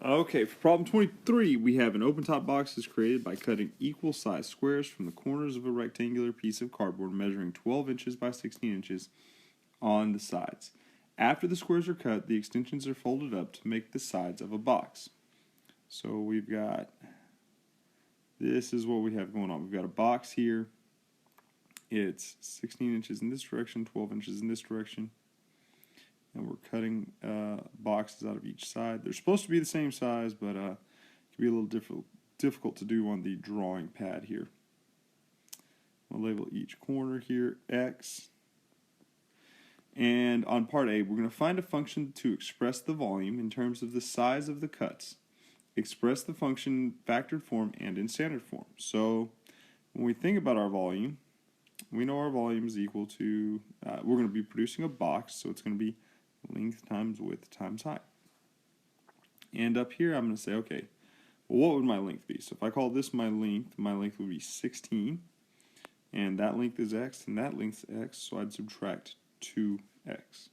Okay, for problem 23, we have an open top box is created by cutting equal size squares from the corners of a rectangular piece of cardboard measuring 12 inches by 16 inches on the sides. After the squares are cut, the extensions are folded up to make the sides of a box. So we've got, this is what we have going on. We've got a box here. It's 16 inches in this direction, 12 inches in this direction. And we're cutting boxes out of each side. They're supposed to be the same size, but it can be a little difficult to do on the drawing pad here. I'll label each corner here X. And on part A, we're going to find a function to express the volume in terms of the size of the cuts. Express the function in factored form and in standard form. So when we think about our volume, we know our volume is equal to, we're going to be producing a box, so it's going to be length times width times height. And up here I'm going to say, okay, well, what would my length be? So if I call this my length would be 16, and that length is x, and that length is x, so I'd subtract 2x.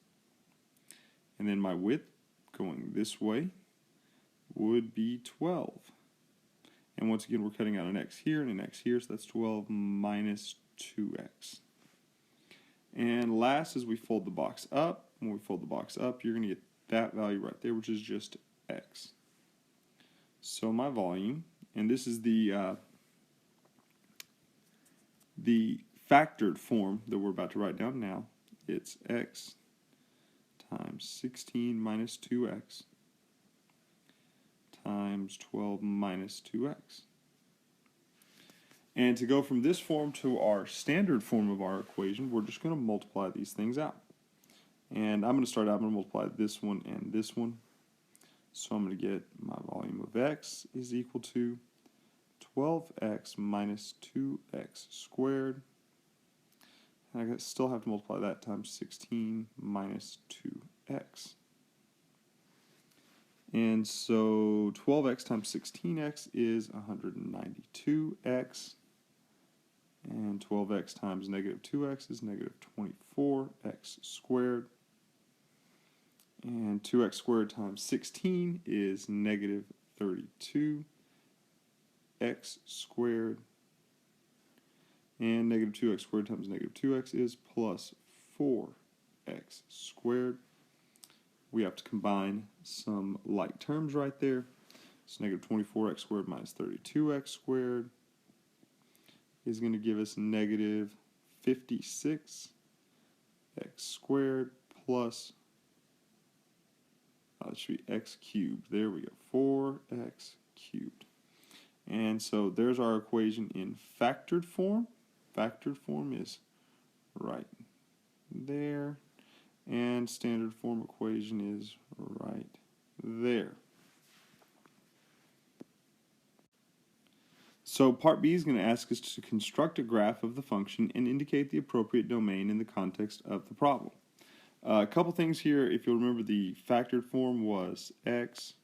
And then my width, going this way, would be 12. And once again, we're cutting out an x here and an x here, so that's 12 minus 2x. And last is we fold the box up. When we fold the box up, you're going to get that value right there, which is just x. So my volume, and this is the factored form that we're about to write down now. It's x times 16 minus 2x times 12 minus 2x. And to go from this form to our standard form of our equation, we're just going to multiply these things out. And I'm going to start out, I'm going to multiply this one and this one. So I'm going to get my volume of x is equal to 12x minus 2x squared. And I still have to multiply that times 16 minus 2x. And so 12x times 16x is 192x. And 12x times negative 2x is negative 24x squared. And 2x squared times 16 is negative 32x squared. And negative 2x squared times negative 2x is plus 4x squared. We have to combine some like terms right there. So negative 24x squared minus 32x squared is going to give us negative 56x squared plus, it should be x cubed. There we go, 4x cubed. And so there's our equation in factored form. Factored form is right there. And standard form equation is right there. So part B is going to ask us to construct a graph of the function and indicate the appropriate domain in the context of the problem. A couple things here. If you'll remember, the factored form was x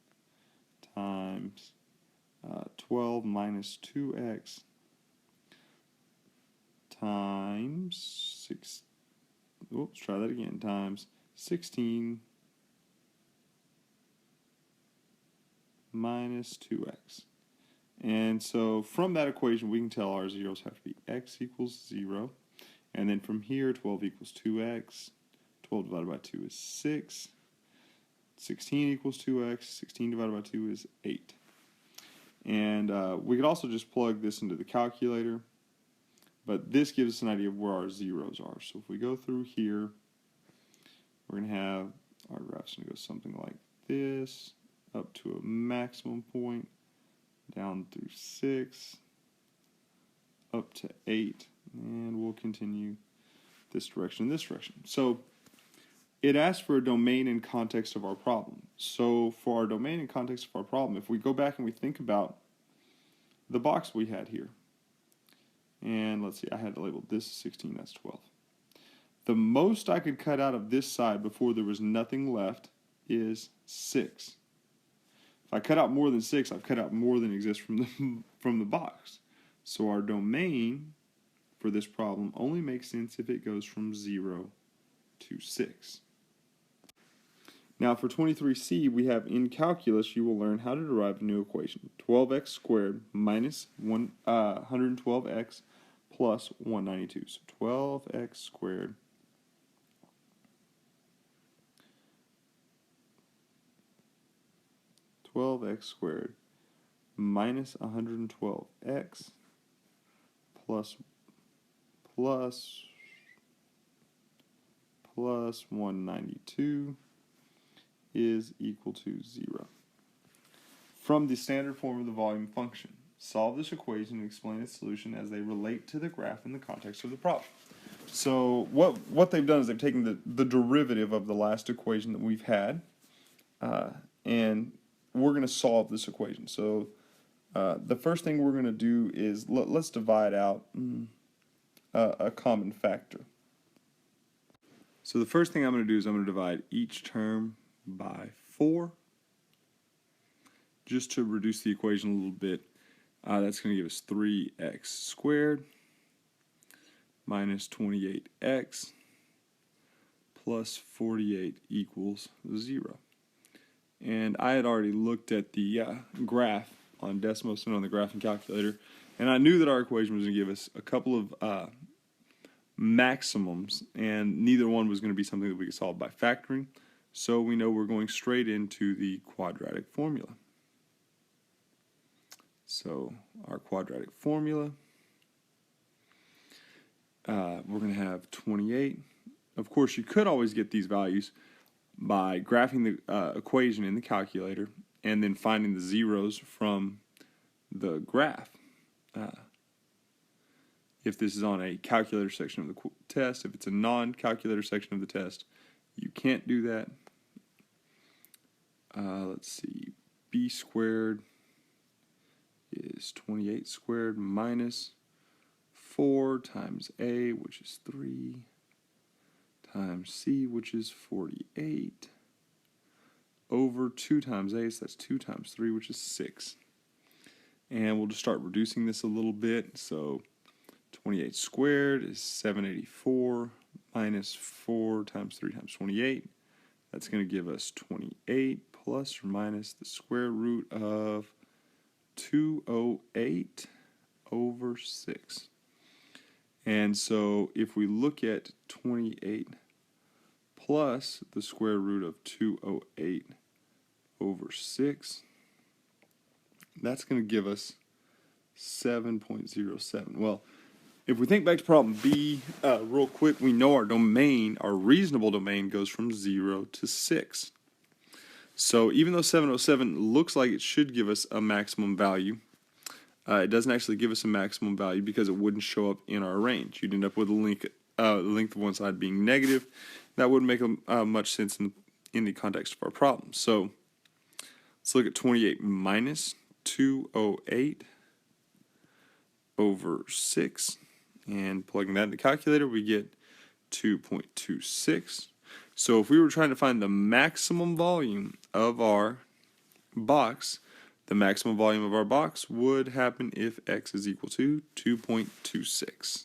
times 12 minus 2x times 6. Oops, try that again. Times 16 minus 2x. And so from that equation, we can tell our zeros have to be x equals 0. And then from here, 12 equals 2x. 12 divided by 2 is 6. 16 equals 2x. 16 divided by 2 is 8. And we could also just plug this into the calculator. But this gives us an idea of where our zeros are. So if we go through here, we're going to have our graph's going to go something like this, up to a maximum point, down through 6, up to 8, and we'll continue this direction and this direction. So it asks for a domain and context of our problem. So for our domain and context of our problem, if we go back and we think about the box we had here, and let's see, I had to label this 16, that's 12. The most I could cut out of this side before there was nothing left is 6. If I cut out more than 6, I've cut out more than exists from the box. So our domain for this problem only makes sense if it goes from 0 to 6. Now for 23C, we have in calculus, you will learn how to derive a new equation. 12x squared minus 112x plus 192. So 12x squared minus 112x plus 192 is equal to 0. From the standard form of the volume function, solve this equation and explain its solution as they relate to the graph in the context of the problem. So what they've done is they've taken the derivative of the last equation that we've had, and we're going to solve this equation. So the first thing we're going to do is let's divide out a common factor. So the first thing I'm going to do is I'm going to divide each term by 4, just to reduce the equation a little bit. That's going to give us 3x squared minus 28x plus 48 equals 0. And I had already looked at the graph on Desmos and on the graphing calculator, and I knew that our equation was going to give us a couple of maximums, and neither one was going to be something that we could solve by factoring. So we know we're going straight into the quadratic formula. So our quadratic formula, we're going to have 28. Of course, you could always get these values by graphing the equation in the calculator and then finding the zeros from the graph. If this is on a calculator section of the test, if it's a non-calculator section of the test, you can't do that. Let's see, b squared is 28 squared minus 4 times a, which is 3, times c, which is 48, over 2 times a, so that's 2 times 3, which is 6. And we'll just start reducing this a little bit. So 28 squared is 784 minus 4 times 3 times 28. That's going to give us 28 plus or minus the square root of 208 over 6. And so if we look at 28 plus the square root of 208 over 6, that's going to give us 7.07. Well, if we think back to problem B real quick, we know our domain, our reasonable domain, goes from 0 to 6. So even though 707 looks like it should give us a maximum value, it doesn't actually give us a maximum value because it wouldn't show up in our range. You'd end up with the length of one side being negative. That wouldn't make much sense in the context of our problem. So let's look at 28 minus 208 over 6. And plugging that in the calculator, we get 2.26. So if we were trying to find the maximum volume of our box, the maximum volume of our box would happen if x is equal to 2.26.